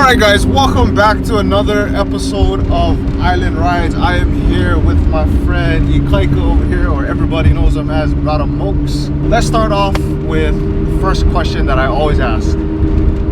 Alright guys, welcome back to another episode of Island Rides. I am here with my friend Ikaika over here, or everybody knows him as Brother Mokes. Let's start off with the first question that I always ask.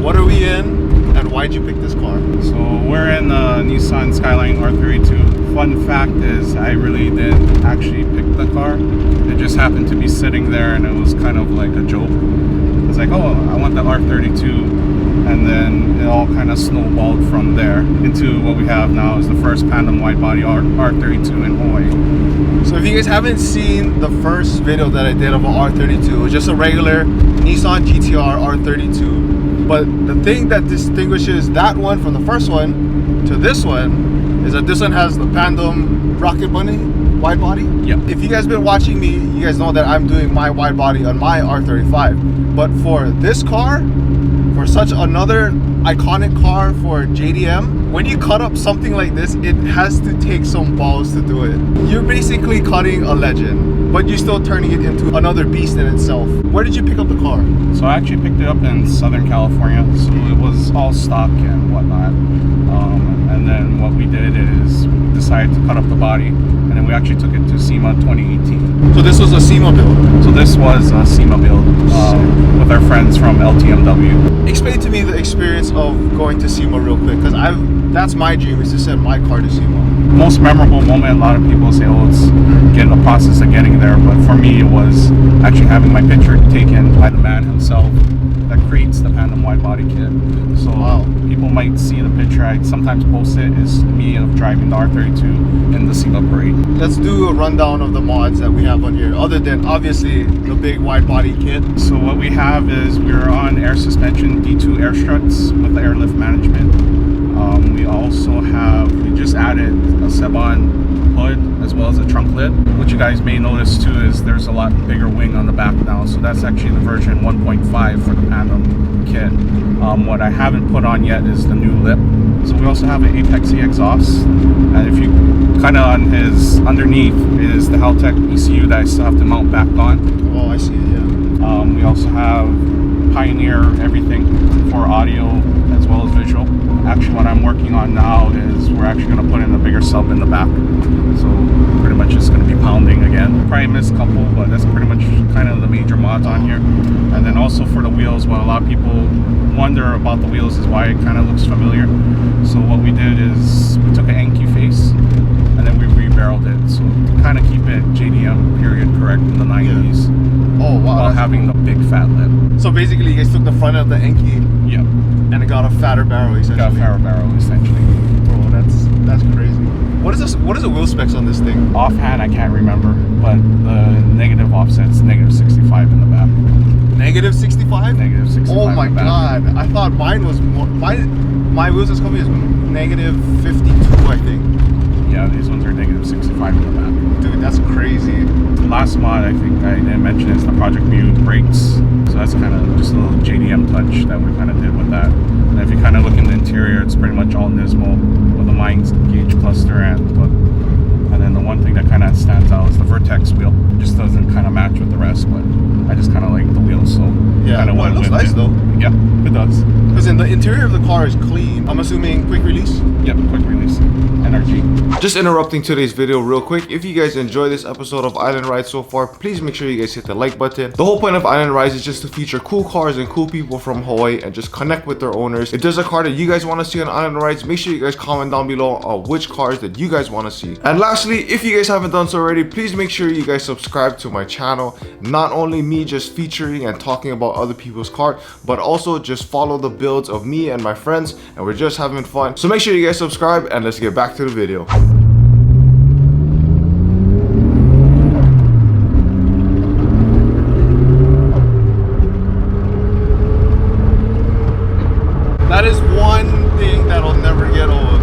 What are we in and why'd you pick this car? So we're in the Nissan Skyline R32. Fun fact is I really didn't actually pick the car. It just happened to be sitting there and it was kind of like a joke. I was like, oh, I want the R32. And then it all kind of snowballed from there into what we have now is the first Pandem wide body R32 in Hawaii. So if you guys haven't seen the first video that I did of an R32, it was just a regular Nissan GTR R32. But the thing that distinguishes that one from the first one to this one is that this one has the Pandem Rocket Bunny wide body. Yeah. If you guys been watching me, you guys know that I'm doing my wide body on my R35. But for this car, for such another iconic car for JDM, when you cut up something like this, it has to take some balls to do it. You're basically cutting a legend, but you're still turning it into another beast in itself. Where did you pick up the car? So I actually picked it up in Southern California, so it was all stock and whatnot. And then what we did is decided to cut up the body, and then we actually took it to SEMA 2018. So this was a SEMA build? So this was a SEMA build with our friends from LTMW. Explain to me the experience of going to SEMA real quick, because that's my dream, is to send my car to SEMA. Most memorable moment, a lot of people say, oh, it's getting the process of getting there, but for me it was actually having my picture taken by the man himself that creates the Pandem wide body kit. So people might see the picture I sometimes post it is me of driving the R32 in the SEMA parade. Let's do a rundown of the mods that we have on here, other than obviously the big wide body kit. So what we have is we're on air suspension D2 air struts with the airlift management. We just added a Sebon hood as well as a trunk lid. What you guys may notice too is there's a lot bigger wing on the back now, so that's actually the version 1.5 for the Pandem kit. What I haven't put on yet is the new lip. So we also have an Apex-E exhaust, and if you kind of on his underneath is the Haltech ECU that I still have to mount back on. Oh, I see it, yeah. We also have Pioneer everything for audio as well as visual. Actually, what I'm working on now is we're actually going to put in a bigger sub in the back. So pretty much it's going to be pounding again. Probably missed a couple, but that's pretty much kind of the major mods on here. And then also for the wheels, what a lot of people wonder about the wheels is why it kind of looks familiar. So what we did is we took an Enki face and then we re-barreled it. So to kind of keep it JDM period correct in the 90s. Yeah. Oh wow. While having the big fat lip. So basically you guys took the front of the Enki. Yep. And it got a fatter barrel essentially. Got a fatter barrel essentially. Bro, that's crazy. What is the wheel specs on this thing? Offhand I can't remember, but the negative offset's negative 65 in the back. Negative 65? Negative 65. Oh my god. I thought mine was more, my wheels is coming is negative 52, I think. Yeah, these ones are negative 65 in the back. Dude, that's crazy. The last mod I think I didn't mention is the Project Mu brakes. So that's kind of just a little JDM touch that we kind of did with that. And if you kind of look in the interior, it's pretty much all Nismo with a Mind Gauge cluster and then the one thing that kind of stands out is the Vertex wheel. It just doesn't kind of match with the rest, but I just kind of like the wheels, so yeah, kind of it looks nice though. Yeah, it does. Because in the interior of the car is clean. I'm assuming quick release? Yep, quick release. NRG. Just interrupting today's video real quick. If you guys enjoy this episode of Island Rides so far, please make sure you guys hit the like button. The whole point of Island Rides is just to feature cool cars and cool people from Hawaii and just connect with their owners. If there's a car that you guys want to see on Island Rides, make sure you guys comment down below on which cars that you guys want to see. And lastly, if you guys haven't done so already, please make sure you guys subscribe to my channel. Not only me just featuring and talking about other people's cars, but also just follow the builds of me and my friends, and we're just having fun. So make sure you guys subscribe, and let's get back to the video. That is one thing that'll never get old.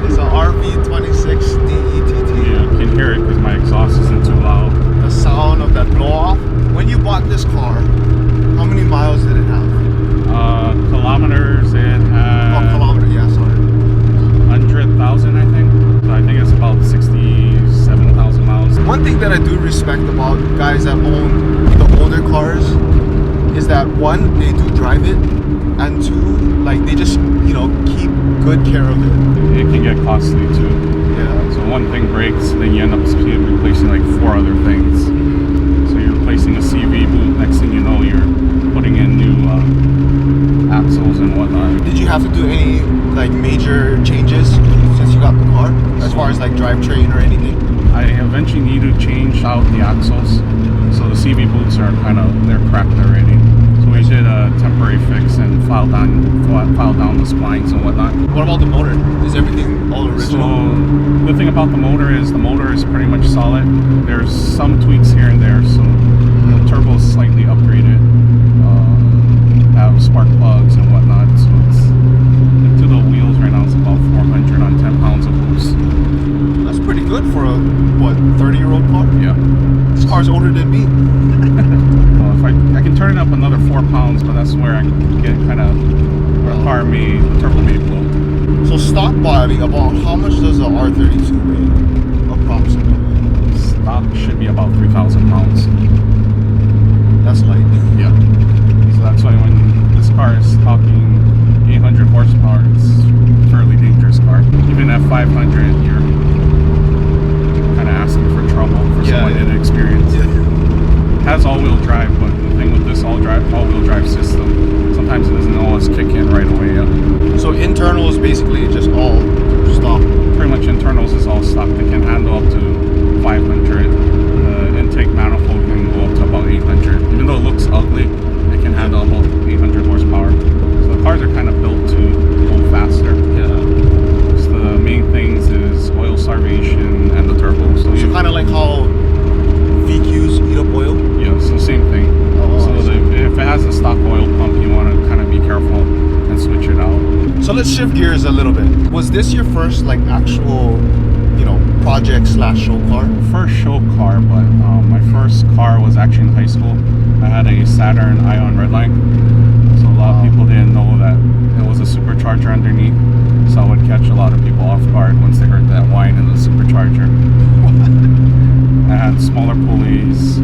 It's an RV26 DETT. Yeah, you can hear it because my exhaust isn't too loud. The sound of that blow off. When you bought this car, how many miles did it have? Kilometers it had. Oh, kilometers, yeah, sorry. 100,000, I think. So I think it's about 67,000 miles. One thing that I do respect about guys that own the older cars is is that one, they do drive it, and two, like they just, you know, keep good care of it. It can get costly too. Yeah. So one thing breaks, then you end up replacing like 4 other things. So you're replacing a CV boot. Next thing you know, you're putting in new axles and whatnot. Did you have to do any like major changes since you got the car, as far as like drivetrain or anything? I eventually need to change out the axles. So the CV boots are they're cracked already. So we did a temporary fix and file down the splines and whatnot. What about the motor? Is everything all original? So the thing about the motor is pretty much solid. There's some tweaks here and there. So the turbo is slightly upgraded. Have spark plugs and whatnot. So it's to the wheels right now. It's about 400 on 10 pounds of boost. That's pretty good for a 30-year-old car. Yeah. This car's older than me. If I can turn it up another 4 pounds, but that's where I can get the turbo may blow. So stock body, about how much does the R32 weigh, approximately? Stock should be about 3,000 pounds. That's light. Yeah. So that's why when this car is talking 800 horsepower, it's a fairly dangerous car. Even at 500, you're kind of asking for trouble for someone inexperienced. Yeah. It has all-wheel drive, but the thing with this all-wheel drive system, sometimes it doesn't always kick in right away. So internals basically just all stock. Pretty much internals is all stock. They can handle up to 500. The intake manifold can go up to about 800. Even though it looks ugly, it can handle about 800 horsepower. So the cars are kind of built to go faster. Yeah. So the main things is oil starvation and the turbo. So kind of like how VQs eat up oil? Yeah, so same thing. If it has a stock oil pump, you want to kind of be careful and switch it out. So let's shift gears a little bit. Was this your first like actual, project / show car? First show car, but my first car was actually in high school. I had a Saturn Ion Redline. So a lot of people didn't know that it was a supercharger underneath. So I would catch a lot of people off guard once they heard that whine in the supercharger. I had smaller pulleys,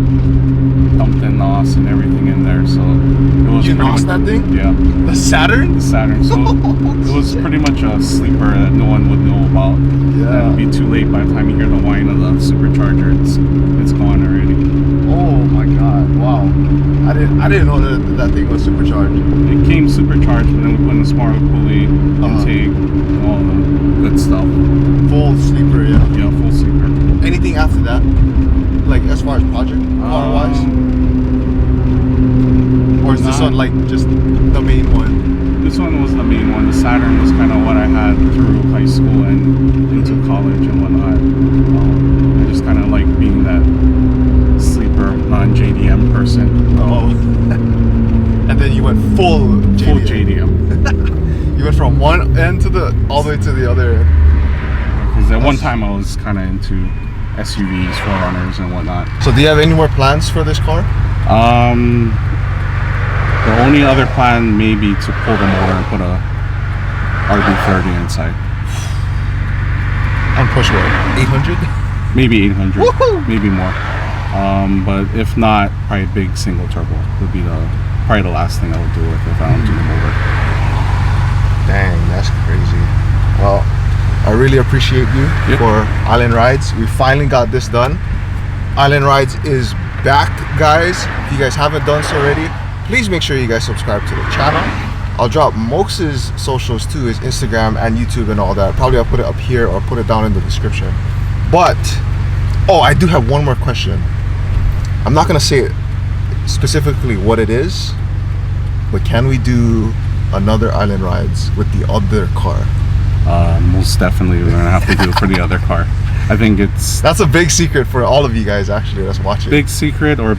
dumped-in NOS and everything in there, so it was. You NOS that thing? Yeah. The Saturn? The Saturn. So it was pretty much a sleeper that no one would know about. Yeah. And it'd be too late by the time you hear the whine of the supercharger. It's gone already. Oh my God! Wow. I didn't know that thing was supercharged. It came supercharged, but then we put in a smaller pulley, intake, and all the good stuff. Full sleeper, yeah. Yeah, full sleeper. Anything after that? Like as far as project car-wise? Or is this one like just the main one? This one was the main one. The Saturn was kind of what I had through high school and into college and whatnot. I just kind of like being that sleeper, non-JDM person. Oh. And then you went full JDM. Full JDM. You went from one end all the way to the other. Because at one time I was kind of into SUVs, 4Runners and whatnot. So do you have any more plans for this car? The only other plan may be to pull the motor and put a RB30 inside. And push what? 800? Maybe 800. Woohoo! Maybe more. But if not, probably a big single turbo would be probably the last thing I would do if I don't do the motor. Dang, that's crazy. Well, I really appreciate you for Island Rides. We finally got this done. Island Rides is back, guys. If you guys haven't done so already, please make sure you guys subscribe to the channel. I'll drop Mox's socials too, his Instagram and YouTube and all that. Probably I'll put it up here or put it down in the description. But, I do have one more question. I'm not gonna say specifically what it is, but can we do another Island Rides with the other car? Most definitely we're gonna have to do it for the other car. I think that's a big secret for all of you guys actually that's watching. Big secret or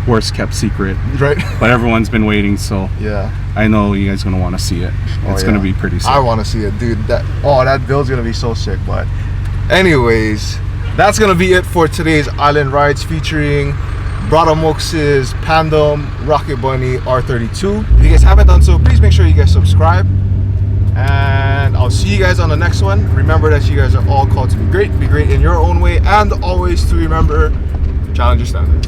worst kept secret, right? But everyone's been waiting, so yeah, I know you guys are gonna want to see it. It's gonna be pretty sick. I want to see it, dude. That build's gonna be so sick. But anyways, that's gonna be it for today's Island Rides featuring Brother Mox's Pandem Rocket Bunny R32. If you guys haven't done so, please make sure you guys subscribe, and I'll see you guys on the next one. Remember that you guys are all called to be great in your own way, and always to remember, challenge your standards.